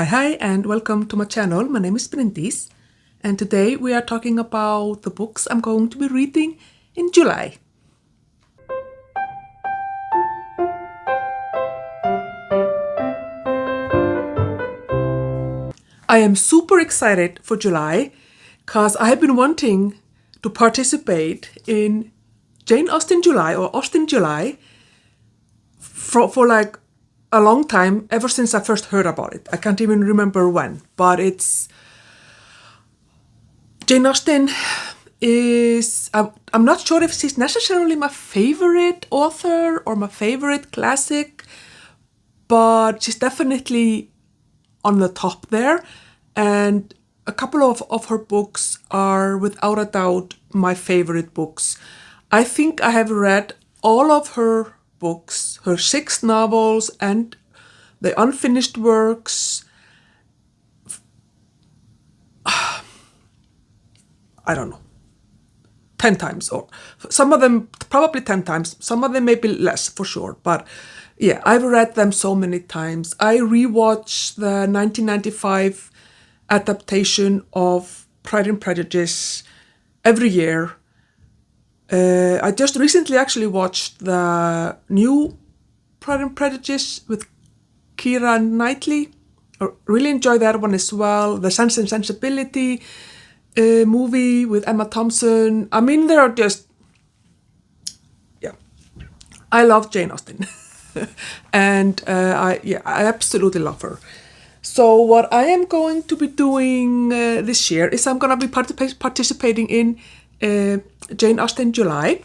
Hi, and welcome to my channel. My name is Bryndís, and today we are talking about the books I'm going to be reading in July. I am super excited for July because I have been wanting to participate in Jane Austen July or Austen July for like a long time, ever since I first heard about it. I can't even remember when, but Jane Austen is, I'm not sure if she's necessarily my favorite author or my favorite classic, but she's definitely on the top there. And a couple of her books are without a doubt my favorite books. I think I have read all of her books, her 6 novels and the unfinished works. I don't know, 10 times, or some of them probably 10 times, some of them maybe less for sure, but yeah, I've read them so many times. I rewatched the 1995 adaptation of Pride and Prejudice every year. I just recently actually watched the new Pride and Prejudice with Keira Knightley. I really enjoyed that one as well. The Sense and Sensibility movie with Emma Thompson. I mean, there are just, yeah, I love Jane Austen. And I absolutely love her. So what I am going to be doing this year is I'm going to be participating in Jane Austen July,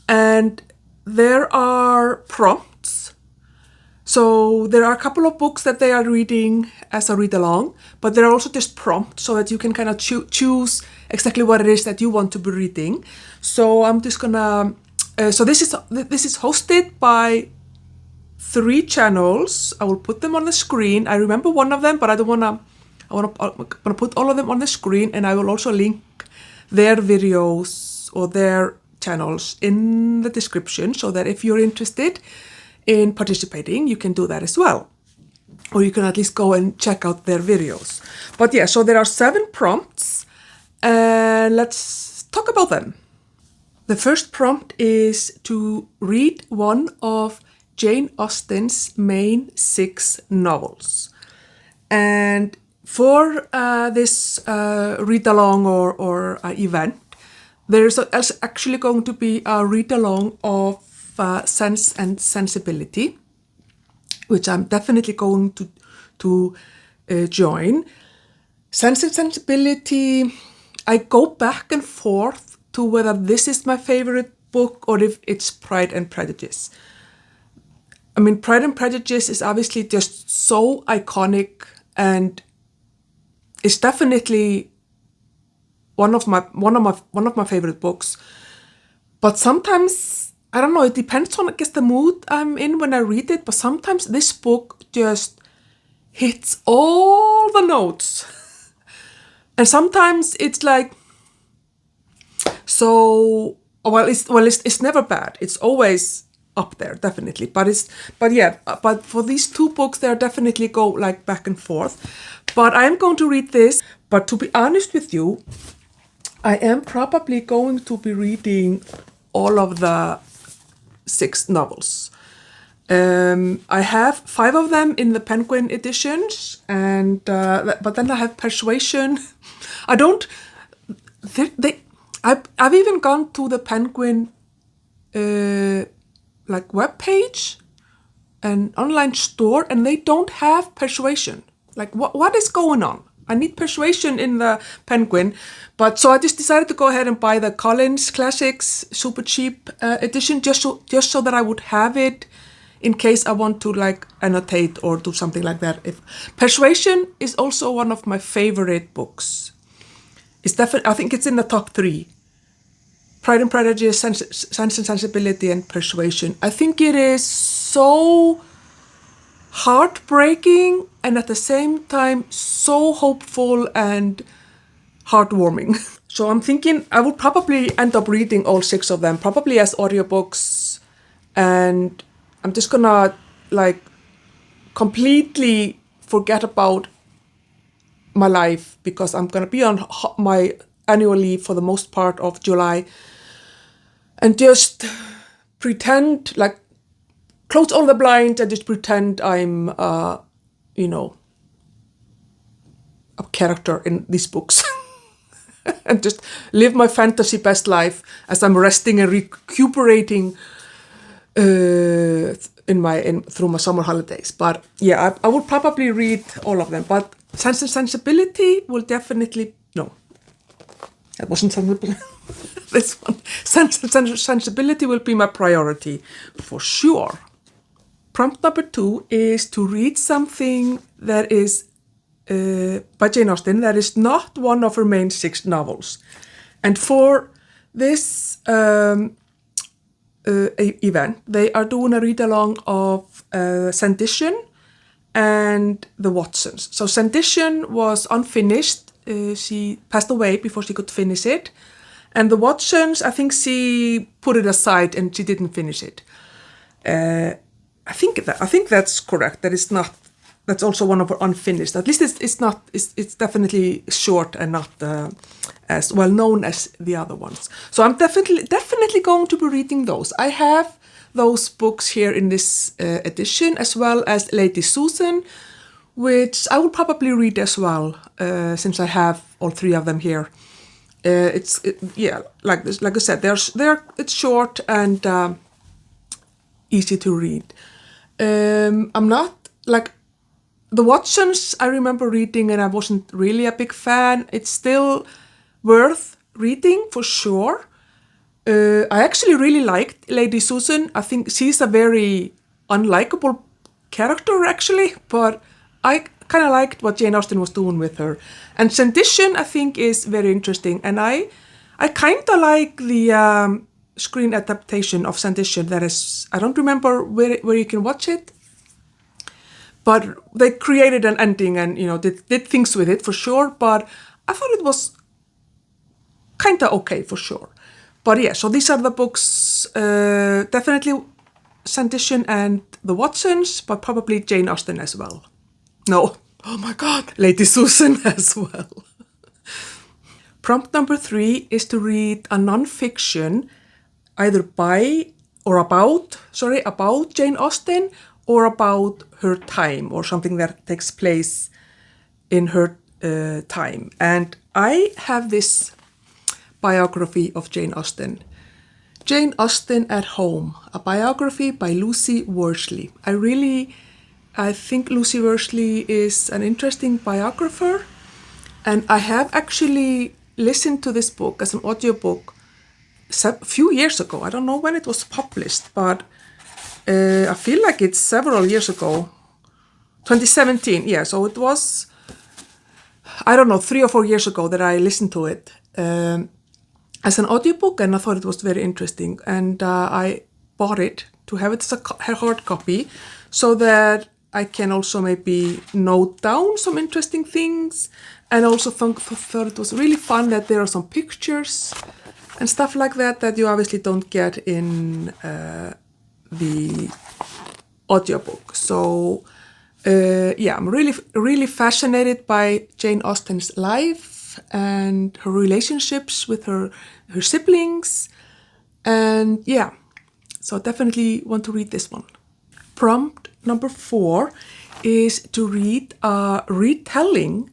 and there are prompts. So there are a couple of books that they are reading as a read along, but there are also just prompts so that you can kind of choose exactly what it is that you want to be reading. So I'm just gonna. So this is hosted by 3 channels. I will put them on the screen. I remember one of them, but I'm gonna put all of them on the screen, and I will also link their videos or their channels in the description so that if you're interested in participating, you can do that as well. Or you can at least go and check out their videos. But yeah, so there are 7 prompts, and let's talk about them. The first prompt is to read one of Jane Austen's main 6 novels. And for this read-along or event, there's actually going to be a read-along of Sense and Sensibility, which I'm definitely going to join. Sense and Sensibility, I go back and forth to whether this is my favorite book or if it's Pride and Prejudice. I mean, Pride and Prejudice is obviously just so iconic, and it's definitely one of my favorite books. But sometimes, I don't know, it depends on, I guess, the mood I'm in when I read it, but sometimes this book just hits all the notes. And sometimes it's like, so, it's never bad. It's always up there, definitely. But for these 2 books, they definitely go like back and forth. But I am going to read this. But to be honest with you, I am probably going to be reading all of the 6 novels. I have 5 of them in the Penguin editions, and but then I have Persuasion. I don't. I've even gone to the Penguin like webpage and online store, and they don't have Persuasion. Like, what is going on? I need Persuasion in the Penguin. But so I just decided to go ahead and buy the Collins Classics super cheap edition just so that I would have it in case I want to like annotate or do something like that. If Persuasion is also one of my favorite books. It's definitely, I think it's in the top 3. Pride and Prejudice, Sense and Sensibility, and Persuasion. I think it is so heartbreaking and at the same time so hopeful and heartwarming. So I'm thinking I will probably end up reading all 6 of them, probably as audiobooks, and I'm just gonna like completely forget about my life, because I'm going to be on my annual leave for the most part of July, and just pretend, like, close all the blinds and just pretend I'm, you know, a character in these books. And just live my fantasy best life as I'm resting and recuperating through my summer holidays. But yeah, I will probably read all of them. But Sensibility will definitely, no, that wasn't Sensibility. This one, Sensibility will be my priority for sure. Prompt number 2 is to read something that is by Jane Austen that is not one of her main 6 novels. And for this event, they are doing a read-along of Sanditon and the Watsons. So Sanditon was unfinished. She passed away before she could finish it. And the Watsons, I think she put it aside and she didn't finish it. I think that's correct. That's also one of her unfinished. At least it's definitely short and not as well known as the other ones. So I'm definitely going to be reading those. I have those books here in this edition, as well as Lady Susan, which I will probably read as well, since I have all 3 of them here. Like I said, it's short and easy to read. I'm not like the Watsons. I remember reading and I wasn't really a big fan. It's still worth reading for sure. I actually really liked Lady Susan. I think she's a very unlikable character actually, but I kind of liked what Jane Austen was doing with her. And Sanditon, I think, is very interesting, and I kind of like the screen adaptation of Sanditon. That is, I don't remember where you can watch it, but they created an ending and did things with it for sure. But I thought it was kind of okay for sure. But yeah, so these are the books. Definitely Sanditon and the Watsons, but probably Jane Austen as well. No, oh my God, Lady Susan as well. Prompt number 3 is to read a non-fiction, either about Jane Austen, or about her time, or something that takes place in her time. And I have this biography of Jane Austen. Jane Austen at Home, a biography by Lucy Worsley. I think Lucy Worsley is an interesting biographer, and I have actually listened to this book as an audiobook a few years ago. I don't know when it was published, but I feel like it's several years ago. 2017, yeah, so it was, I don't know, 3 or 4 years ago that I listened to it as an audiobook, and I thought it was very interesting. And I bought it to have it as a hard copy so that I can also maybe note down some interesting things, and also thought it was really fun that there are some pictures and stuff like that you obviously don't get in the audiobook. So I'm really fascinated by Jane Austen's life and her relationships with her siblings, and yeah, so definitely want to read this one. Prompt number 4 is to read a retelling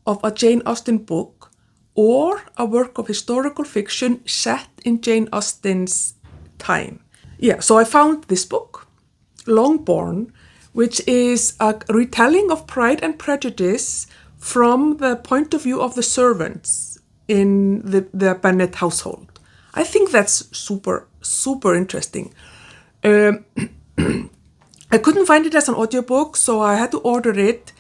of a Jane Austen book or a work of historical fiction set in Jane Austen's time. Yeah, so I found this book, Longbourn, which is a retelling of Pride and Prejudice from the point of view of the servants in the Bennet household. I think that's super, super interesting. I couldn't find it as an audiobook, so I had to order it,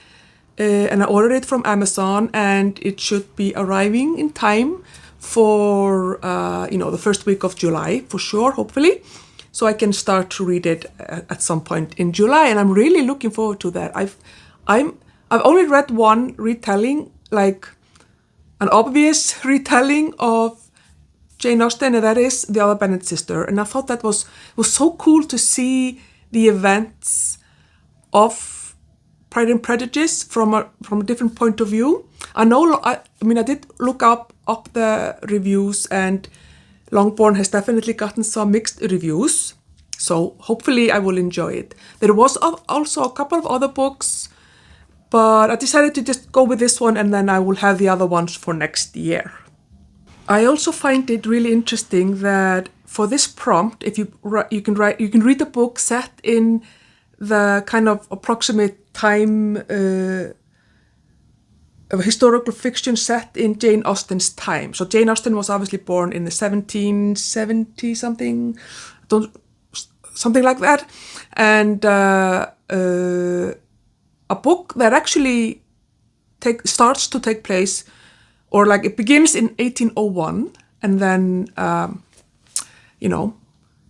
and I ordered it from Amazon, and it should be arriving in time for the first week of July for sure, hopefully, so I can start to read it at some point in July, and I'm really looking forward to that. I've only read one retelling, like an obvious retelling of Jane Austen, and that is The Other Bennet Sister, and I thought that was so cool to see the events of Pride and Prejudice from a different point of view. I know, I did look up the reviews, and Longbourn has definitely gotten some mixed reviews. So hopefully I will enjoy it. There was also a couple of other books, but I decided to just go with this one, and then I will have the other ones for next year. I also find it really interesting that for this prompt, if you can read a book set in the kind of approximate time of historical fiction set in Jane Austen's time. So Jane Austen was obviously born in the 1770 something, something like that, and a book that actually starts to take place, or like it begins in 1801, and then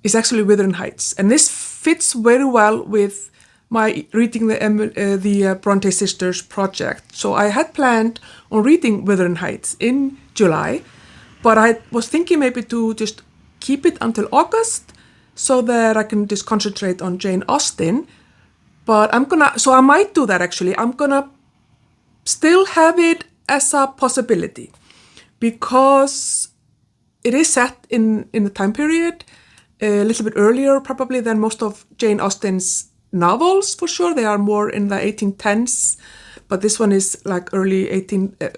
is actually Wuthering Heights, and this fits very well with my reading the Bronte sisters project. So I had planned on reading Wuthering Heights in July, but I was thinking maybe to just keep it until August so that I can just concentrate on Jane Austen. But I might do that actually. I'm gonna still have it as a possibility because it is set in the time period a little bit earlier probably than most of Jane Austen's novels, for sure. They are more in the 1810s, but this one is like very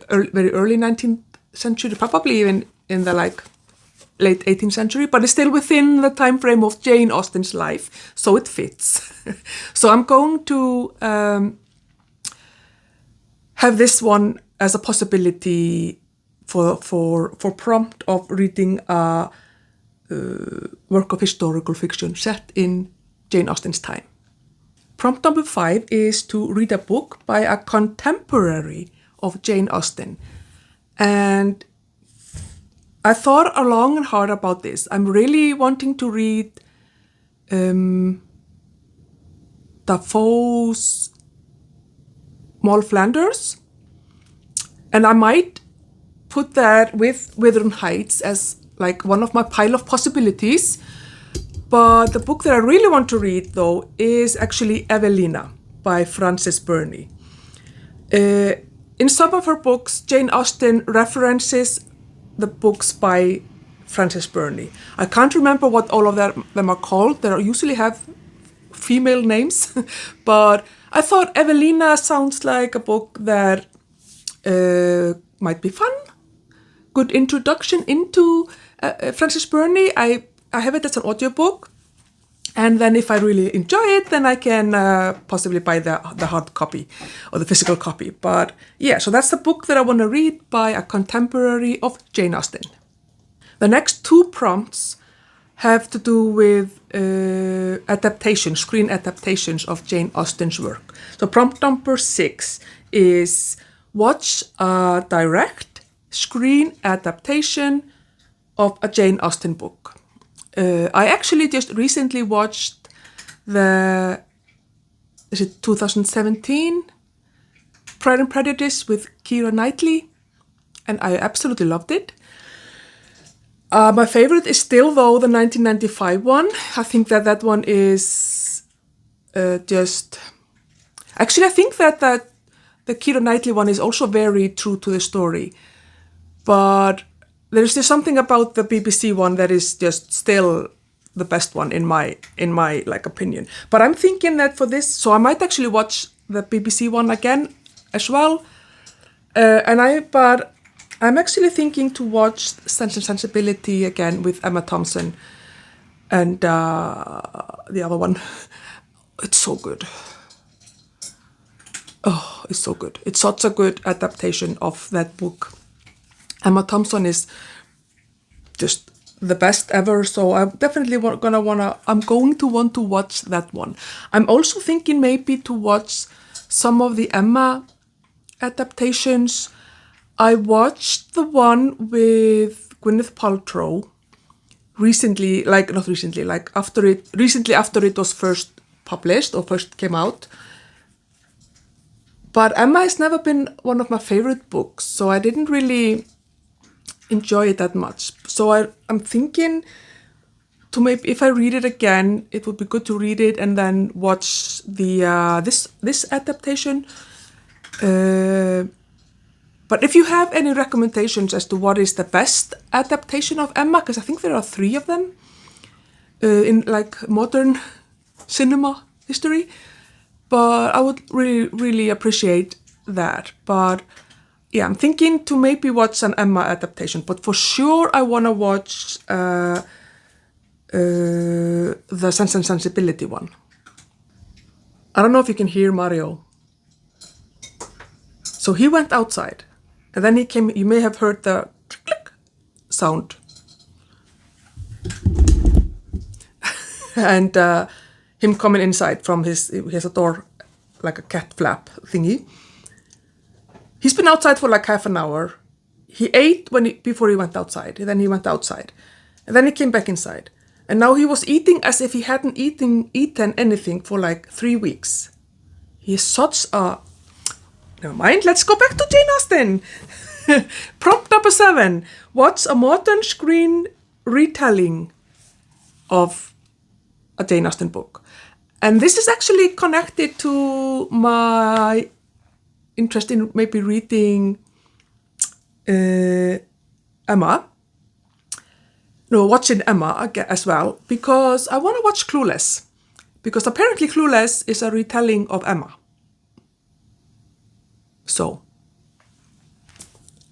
early 19th century, probably even in the like late 18th century, but it's still within the time frame of Jane Austen's life, so it fits. So I'm going to have this one as a possibility for prompt of reading a work of historical fiction set in Jane Austen's time. Prompt number 5 is to read a book by a contemporary of Jane Austen. And I thought long and hard about this. I'm really wanting to read Dafoe's Moll Flanders. And I might put that with Wuthering Heights as like one of my pile of possibilities. But the book that I really want to read, though, is actually Evelina by Frances Burney. In some of her books, Jane Austen references the books by Frances Burney. I can't remember what all of them are called. They usually have female names. But I thought Evelina sounds like a book that might be fun. Good introduction into Frances Burney. I have it as an audiobook, and then if I really enjoy it, then I can possibly buy the hard copy or the physical copy. But yeah, so that's the book that I want to read by a contemporary of Jane Austen. The next 2 prompts have to do with screen adaptations of Jane Austen's work. So prompt number 6 is watch a direct screen adaptation of a Jane Austen book. I actually just recently watched the 2017 Pride and Prejudice with Keira Knightley, and I absolutely loved it. My favorite is still, though, the 1995 one. I think that one is just... Actually, I think that the Keira Knightley one is also very true to the story. But there's just something about the BBC one that is just still the best one in my like opinion. But I'm thinking that for this, so I might actually watch the BBC one again as well. But I'm actually thinking to watch Sense and Sensibility again with Emma Thompson and the other one. It's so good. Oh, it's so good. It's such a good adaptation of that book. Emma Thompson is just the best ever, so I'm definitely going to want to watch that one. I'm also thinking maybe to watch some of the Emma adaptations. I watched the one with Gwyneth Paltrow recently after it was first published or first came out. But Emma has never been one of my favorite books, so I didn't really enjoy it that much. So I'm thinking to maybe if I read it again, it would be good to read it and then watch the this adaptation. But if you have any recommendations as to what is the best adaptation of Emma, because I think there are 3 of them in like modern cinema history, but I would really, really appreciate that. But yeah, I'm thinking to maybe watch an Emma adaptation, but for sure I want to watch the Sense and Sensibility one. I don't know if you can hear Mario. So he went outside, and then he came. You may have heard the click sound, and him coming inside from he has a door, like a cat flap thingy. He's been outside for like half an hour. He ate before he went outside, and then he went outside, and then he came back inside. And now he was eating as if he hadn't eaten anything for like 3 weeks. He is such a... Never mind, let's go back to Jane Austen. Prompt number 7. What's a modern screen retelling of a Jane Austen book? And this is actually connected to my interest in maybe reading Emma. No, watching Emma as well, because I want to watch Clueless. Because apparently Clueless is a retelling of Emma. So,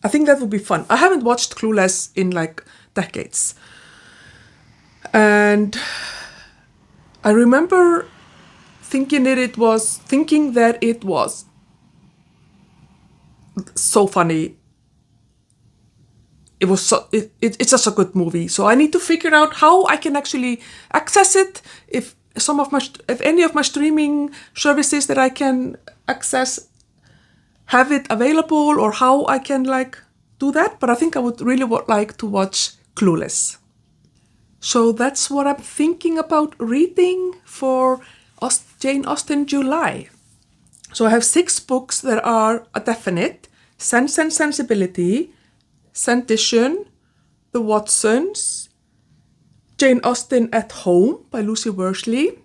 I think that would be fun. I haven't watched Clueless in like decades. And I remember thinking that it was so funny. It was it's just a good movie. So I need to figure out how I can actually access it. If any of my streaming services that I can access have it available, or how I can like do that. But I think I would really like to watch Clueless. So that's what I'm thinking about reading for Jane Austen July. So I have 6 books that are a definite: Sense and Sensibility, Sanditon, The Watsons, Jane Austen at Home by Lucy Worsley,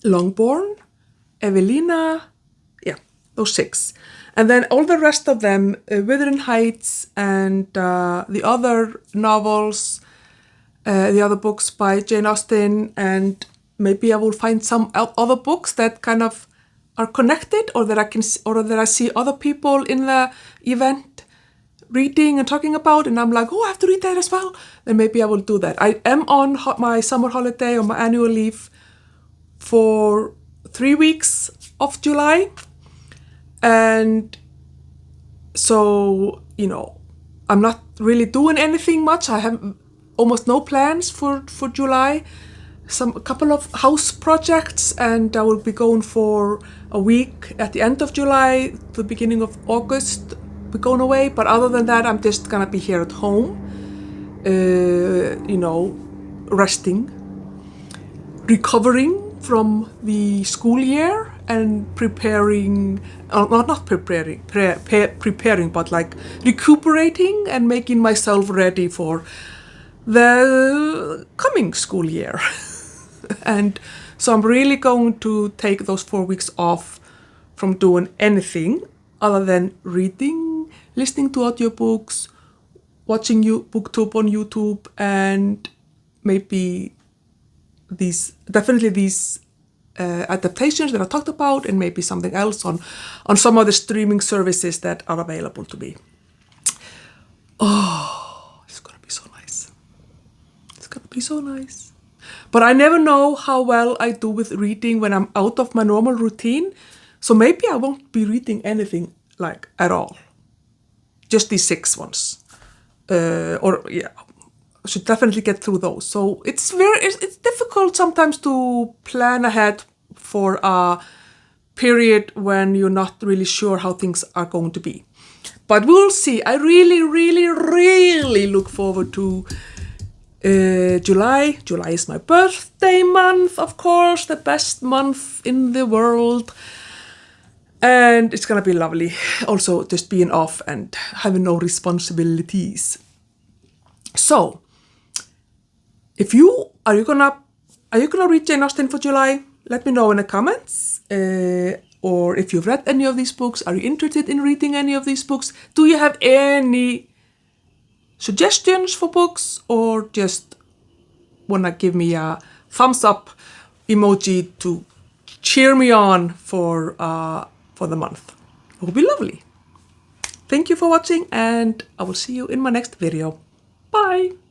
Longbourn, Evelina, yeah, those 6. And then all the rest of them, Wuthering Heights and the other novels, the other books by Jane Austen, and maybe I will find some other books that kind of are connected, or that I see other people in the event reading and talking about, and I'm like, oh, I have to read that as well. Then maybe I will do that. I am on my summer holiday or my annual leave for 3 weeks of July. And so, I'm not really doing anything much. I have almost no plans for July. A couple of house projects, and I will be going for a week at the end of July, the beginning of August. Be going away, but other than that, I'm just gonna be here at home, resting, recovering from the school year, and preparing, but like recuperating and making myself ready for the coming school year. And so I'm really going to take those 4 weeks off from doing anything other than reading, listening to audiobooks, watching booktube on YouTube, and maybe these adaptations that I talked about, and maybe something else on some of the streaming services that are available to me. Oh, it's gonna be so nice. It's gonna be so nice. But I never know how well I do with reading when I'm out of my normal routine. So maybe I won't be reading anything like at all. Just these 6 ones. I should definitely get through those. So it's difficult sometimes to plan ahead for a period when you're not really sure how things are going to be. But we'll see. I really, really, really look forward to July. July is my birthday month, of course, the best month in the world. And it's gonna be lovely. Also, just being off and having no responsibilities. So, are you gonna read Jane Austen for July? Let me know in the comments. or if you've read any of these books, are you interested in reading any of these books? Do you have any suggestions for books, or just wanna give me a thumbs up emoji to cheer me on for the month? It would be lovely. Thank you for watching, and I will see you in my next video. Bye!